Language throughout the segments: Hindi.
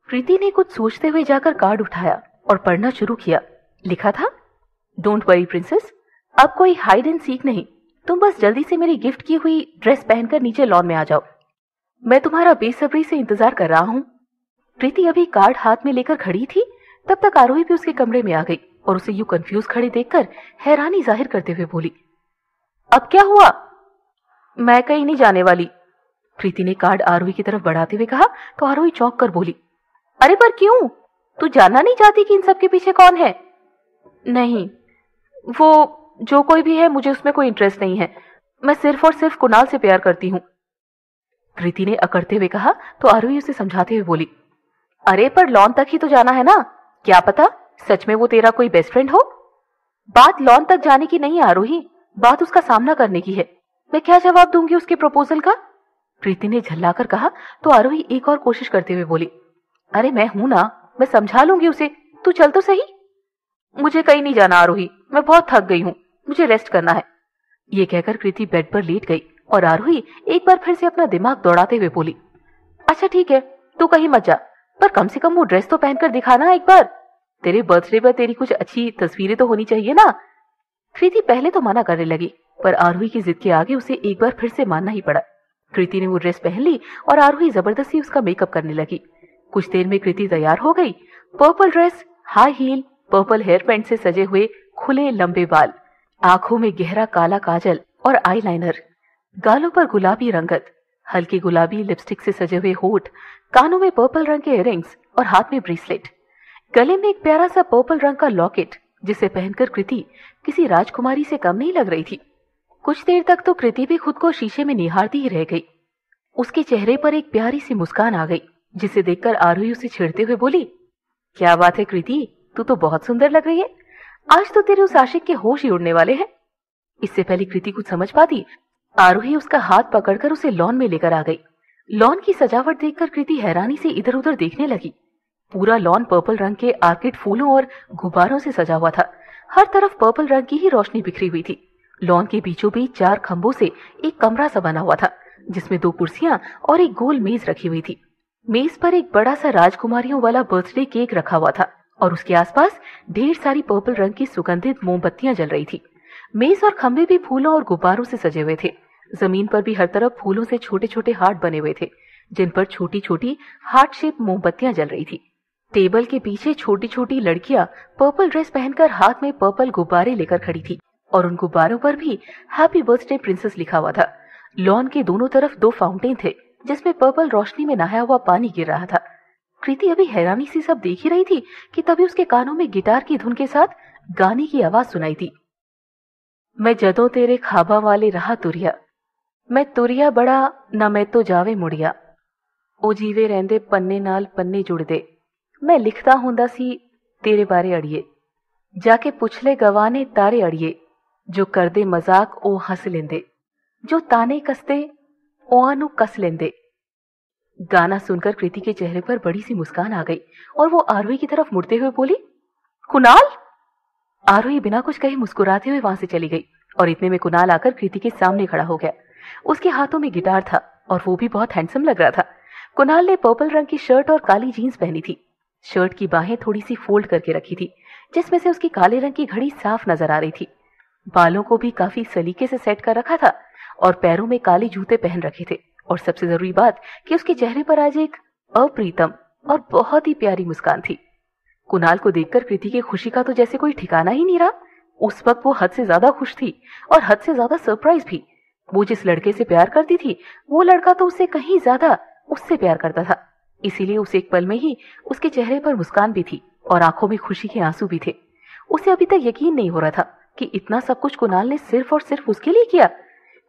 प्रीति ने कुछ सोचते हुए जाकर कार्ड उठाया और पढ़ना शुरू किया। लिखा था, डोंट वरी प्रिंसेस, अब कोई हाइड एंड सीक नहीं, तुम बस जल्दी से मेरी गिफ्ट की हुई ड्रेस पहनकर नीचे लॉन में आ जाओ, मैं तुम्हारा बेसब्री से इंतजार कर रहा हूँ। प्रीति अभी कार्ड हाथ में लेकर खड़ी थी, तब तक आरोही भी उसके कमरे में आ गई और उसे यूं कंफ्यूज खड़ी देखकर हैरानी जाहिर करते हुए बोली, अब क्या हुआ? मैं कहीं नहीं जाने वाली, प्रीति ने कार्ड आरोही की तरफ बढ़ाते हुए कहा तो आरोही चौंक कर बोली, अरे पर क्यों? तू जानना नहीं चाहती कि इन सब के पीछे कौन है? नहीं, वो जो कोई भी है मुझे उसमें कोई इंटरेस्ट नहीं है, मैं सिर्फ और सिर्फ कुणाल से प्यार करती हूँ, प्रीति ने अकड़ते हुए कहा तो आरोही उसे समझाते हुए बोली, अरे पर लॉन तक ही तो जाना है ना, क्या पता सच में वो तेरा कोई बेस्ट फ्रेंड हो। बात लॉन तक जाने की नहीं है आरोही, बात उसका सामना करने की है, मैं क्या जवाब दूंगी उसके प्रपोजल का? प्रीति ने झल्लाकर कहा तो आरोही एक और कोशिश करते हुए बोली, अरे मैं हूं ना, मैं समझा लूंगी उसे, तू चल तो सही। मुझे कहीं नहीं जाना आरोही, मैं बहुत थक गई हूँ, मुझे रेस्ट करना है। ये कहकर कृति बेड पर लेट गई और आरोही एक बार फिर से अपना दिमाग दौड़ाते हुए बोली, अच्छा ठीक है, तू कहीं मत जा, पर कम से कम वो ड्रेस तो पहनकर दिखाना एक बार, तेरे बर्थडे पर तेरी कुछ अच्छी तस्वीरें तो होनी चाहिए ना। कृति पहले तो मना करने लगी, पर आरोही की जिद के आगे उसे एक बार फिर से मानना ही पड़ा। कृति ने वो ड्रेस पहन ली और आरोही जबरदस्ती उसका मेकअप करने लगी। कुछ देर में कृति तैयार हो गई। Purple dress, high heel, purple hair band से सजे हुए खुले लंबे बाल, आंखों में गहरा काला काजल और आईलाइनर, गालों पर गुलाबी रंगत, हल्की गुलाबी लिपस्टिक से सजे हुए होठ, कानों में पर्पल रंग के इयररिंग्स और हाथ में ब्रेसलेट, गले में एक प्यारा सा पर्पल रंग का लॉकेट, जिसे पहनकर कृति किसी राजकुमारी से कम नहीं लग रही थी। कुछ देर तक तो कृति भी खुद को शीशे में निहारती ही रह गई। उसके चेहरे पर एक प्यारी सी मुस्कान आ गई, जिसे देखकर आरोही उसे छेड़ते हुए बोली, क्या बात है कृति, तू तो बहुत सुंदर लग रही है, आज तो तेरे उस आशिक के होश ही उड़ने वाले हैं। इससे पहले कृति कुछ समझ पाती, आरोही उसका हाथ पकड़कर उसे लॉन में लेकर आ गई। लॉन की सजावट देखकर कृति हैरानी से इधर उधर देखने लगी। पूरा लॉन पर्पल रंग के आर्किड फूलों और गुब्बारों से सजा हुआ था। हर तरफ पर्पल रंग की ही रोशनी बिखरी हुई थी। लॉन के बीचों बीच 4 खंभों से एक कमरा सा बना हुआ था, जिसमें 2 कुर्सियां और एक गोल मेज रखी हुई थी। मेज पर एक बड़ा सा राजकुमारियों वाला बर्थडे केक रखा हुआ था और उसके आसपास ढेर सारी पर्पल रंग की सुगंधित मोमबत्तियां जल रही थी। मेज और खंभे भी फूलों और गुब्बारों से सजे हुए थे। जमीन पर भी हर तरफ फूलों से छोटे छोटे हार्ट बने हुए थे, जिन पर छोटी छोटी हार्ट शेप मोमबत्तियां जल रही थी। टेबल के पीछे छोटी छोटी लड़कियां पर्पल ड्रेस पहनकर हाथ में पर्पल गुब्बारे लेकर खड़ी थी और उन गुब्बारों पर भी हैप्पी बर्थडे प्रिंसेस लिखा हुआ था। लॉन के दोनों तरफ 2 फाउंटेन थे, जिसमें पर्पल रोशनी में नहाया हुआ पानी गिर रहा था। कृति अभी हैरानी से सब देख ही रही थी कि तभी उसके कानों में गिटार की धुन के साथ गाने की आवाज सुनाई दी। मैं जदों तेरे खाबा वाले रहा तुरिया, मैं तुरिया बड़ा ना मैं तो जावे मुड़िया, ओ जीवे रहंदे पन्ने नाल पन्ने जुड़दे, मैं लिखता हुंदा सी तेरे बारे अड़िए, जाके पुछ ले गवाने तारे अड़िए, जो करदे मजाक ओ हंस लेंदे, जो ताने कसते ओआ नु कस लेंदे। गाना सुनकर कृति के चेहरे पर बड़ी सी मुस्कान आ गई और वो आरोही की तरफ मुड़ते हुए बोली, कुणाल। आरोही बिना कुछ कहे मुस्कुराते हुए वहां से चली गई और इतने में कुणाल आकर कृति के सामने खड़ा हो गया। उसके हाथों में गिटार था और वो भी बहुत हैंडसम लग रहा था। कुणाल ने पर्पल रंग की शर्ट और काली जीन्स पहनी थी। शर्ट की बाहें थोड़ी सी फोल्ड करके रखी थी, जिसमें से उसकी काले रंग की घड़ी साफ नजर आ रही थी। बालों को भी काफी सलीके से सेट कर रखा था और पैरों में काले जूते पहन रखे थे। और सबसे जरूरी बात कि उसके चेहरे पर आज एक अप्रीतम और बहुत ही प्यारी मुस्कान थी। कुणाल को देखकर कृति की खुशी का तो जैसे कोई ठिकाना ही नहीं रहा। उस वक्त वो हद से ज्यादा खुश थी और हद से ज्यादा सरप्राइज भी। वो जिस लड़के से प्यार करती थी, वो लड़का तो उससे कहीं ज्यादा उससे प्यार करता था। इसीलिए उस एक पल में ही उसके चेहरे पर मुस्कान भी थी और आंखों में खुशी के आंसू भी थे। उसे अभी तक यकीन नहीं हो रहा था कि इतना सब कुछ कुणाल ने सिर्फ और सिर्फ उसके लिए किया।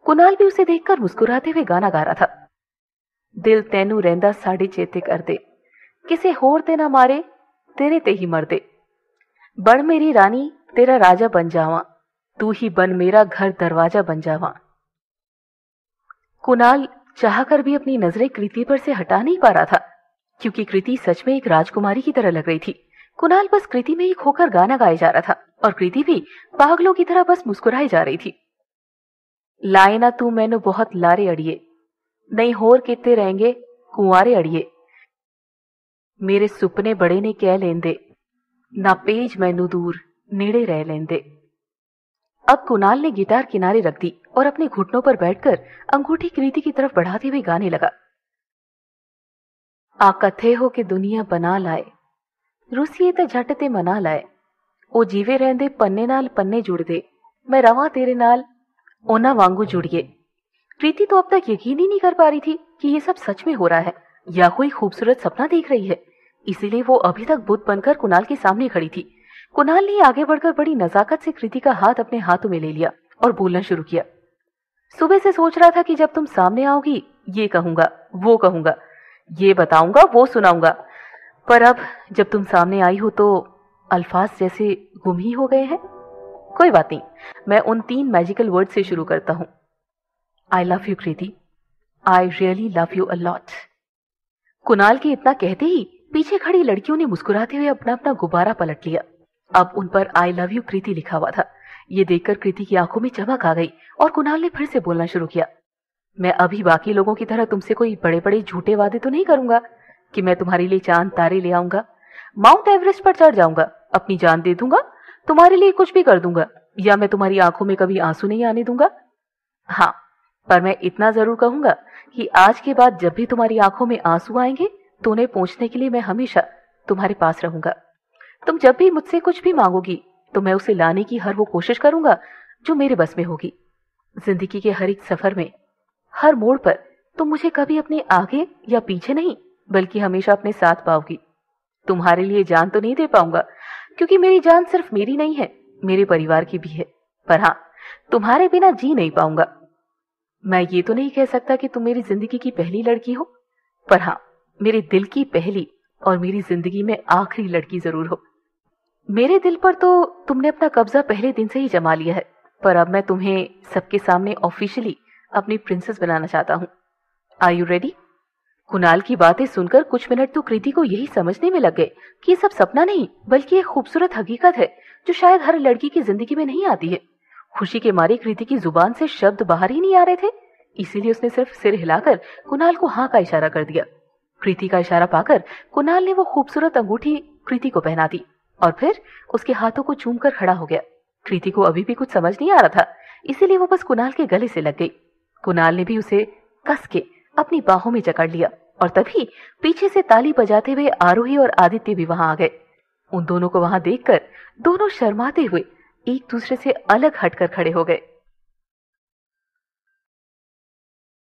कुणाल भी उसे देखकर मुस्कुराते हुए गाना गा रहा था, दिल तैनू रहंदा साडे चेते कर दे, किसे होर ते ना मारे तेरे ते ही मर दे, बन मेरी रानी तेरा राजा बन जावा, तू ही बन मेरा घर दरवाजा बन जावा। कुणाल चाहकर भी अपनी नजरें कृति पर से हटा नहीं पा रहा था, क्योंकि कृति सच में एक राजकुमारी की तरह लग रही थी। कुणाल बस कृति में ही खोकर गाना गाए जा रहा था और कृति भी पागलों की तरह बस मुस्कुराई जा रही थी। लाए ना तू मैनू बहुत लारे अड़िए, नहीं होर किते रहेंगे कुंवारे अड़िए, मेरे सुपने बड़े ने कह लेंदे, ना पेज मैनू दूर नेड़े रह लेंदे। अब कुणाल ने गिटार किनारे रख दी और अपने घुटनों पर बैठकर अंगूठी कृति की तरफ बढ़ाते हुए गाने लगा। आ कथे हो के दुनिया बना लाए, रुसिए ते झट ते मना लाए, ओ जीवे रहंदे पन्ने नाल पन्ने जुड़दे, मैं रवां तेरे नाल ओना वांगू जुड़िए। प्रीति तो अब तक यकीन ही नहीं कर पा रही थी कि ये सब सच में हो रहा है या कोई खूबसूरत सपना देख रही है। इसीलिए वो अभी तक बुत बनकर कुणाल के सामने खड़ी थी। कुणाल ने आगे बढ़कर बड़ी नजाकत से कृति का हाथ अपने हाथों में ले लिया और बोलना शुरू किया। सुबह से सोच रहा था कि जब तुम सामने आओगी ये कहूंगा, वो कहूंगा, ये बताऊंगा, वो सुनाऊंगा, पर अब जब तुम सामने आई हो तो अल्फाज जैसे गुम ही हो गए हैं। कोई बात नहीं, मैं उन 3 मैजिकल वर्ड से शुरू करता हूं। I love you Kriti, I really love you a lot. Kunal के इतना कहते ही पीछे खड़ी लड़कियों ने मुस्कुराते हुए अपना अपना गुब्बारा पलट लिया। अब उन पर आई लव यू कृति लिखा हुआ था। ये देखकर कृति की आंखों में चमक आ गई और कुणाल ने फिर से बोलना शुरू किया। मैं अभी बाकी लोगों की तरह तुमसे कोई बड़े बड़े झूठे वादे तो नहीं करूंगा कि मैं तुम्हारे लिए चांद तारे ले आऊंगा, माउंट एवरेस्ट पर चढ़ जाऊंगा, अपनी जान दे दूंगा, तुम्हारे लिए कुछ भी कर दूंगा, या मैं तुम्हारी आंखों में कभी आंसू नहीं आने दूंगा। हाँ, पर मैं इतना जरूर कहूंगा कि आज के बाद जब भी तुम्हारी आंखों में आंसू आएंगे तो उन्हें पोंछने के लिए मैं हमेशा तुम्हारे पास रहूंगा। तुम जब भी मुझसे कुछ भी मांगोगी तो मैं उसे लाने की हर वो कोशिश करूंगा जो मेरे बस में होगी। जिंदगी के हर एक सफर में, हर मोड़ पर तुम मुझे कभी अपने आगे या पीछे नहीं बल्कि हमेशा अपने साथ पाओगी। तुम्हारे लिए जान तो नहीं दे पाऊंगा क्योंकि मेरी जान सिर्फ मेरी नहीं है, मेरे परिवार की भी है, पर हाँ, तुम्हारे बिना जी नहीं पाऊंगा। मैं ये तो नहीं कह सकता कि तुम मेरी जिंदगी की पहली लड़की हो, पर हाँ, मेरे दिल की पहली और मेरी जिंदगी में आखिरी लड़की जरूर हो। मेरे दिल पर तो तुमने अपना कब्जा पहले दिन से ही जमा लिया है, पर अब मैं तुम्हें सबके सामने ऑफिशियली अपनी प्रिंसेस बनाना चाहता हूँ। Are you ready? कुणाल की बातें सुनकर कुछ मिनट तो कृति को यही समझने में लग गए कि ये सब सपना नहीं बल्कि एक खूबसूरत हकीकत है जो शायद हर लड़की की जिंदगी में नहीं आती है। खुशी के मारे कृति की जुबान से शब्द बाहर ही नहीं आ रहे थे, इसीलिए उसने सिर्फ सिर हिलाकर कुणाल को हाँ का इशारा कर दिया। कृति का इशारा पाकर कुणाल ने वो खूबसूरत अंगूठी कृति को पहना दी और फिर उसके हाथों को चूमकर खड़ा हो गया। कृति को अभी भी कुछ समझ नहीं आ रहा था, इसीलिए वो बस कुणाल के गले से लग गई। कुणाल ने भी उसे कस के अपनी बाहों में जकड़ लिया और तभी पीछे से ताली बजाते हुए आरोही और आदित्य भी वहां आ गए। उन दोनों को वहां देखकर दोनों शर्माते हुए एक दूसरे से अलग हटकर खड़े हो गए।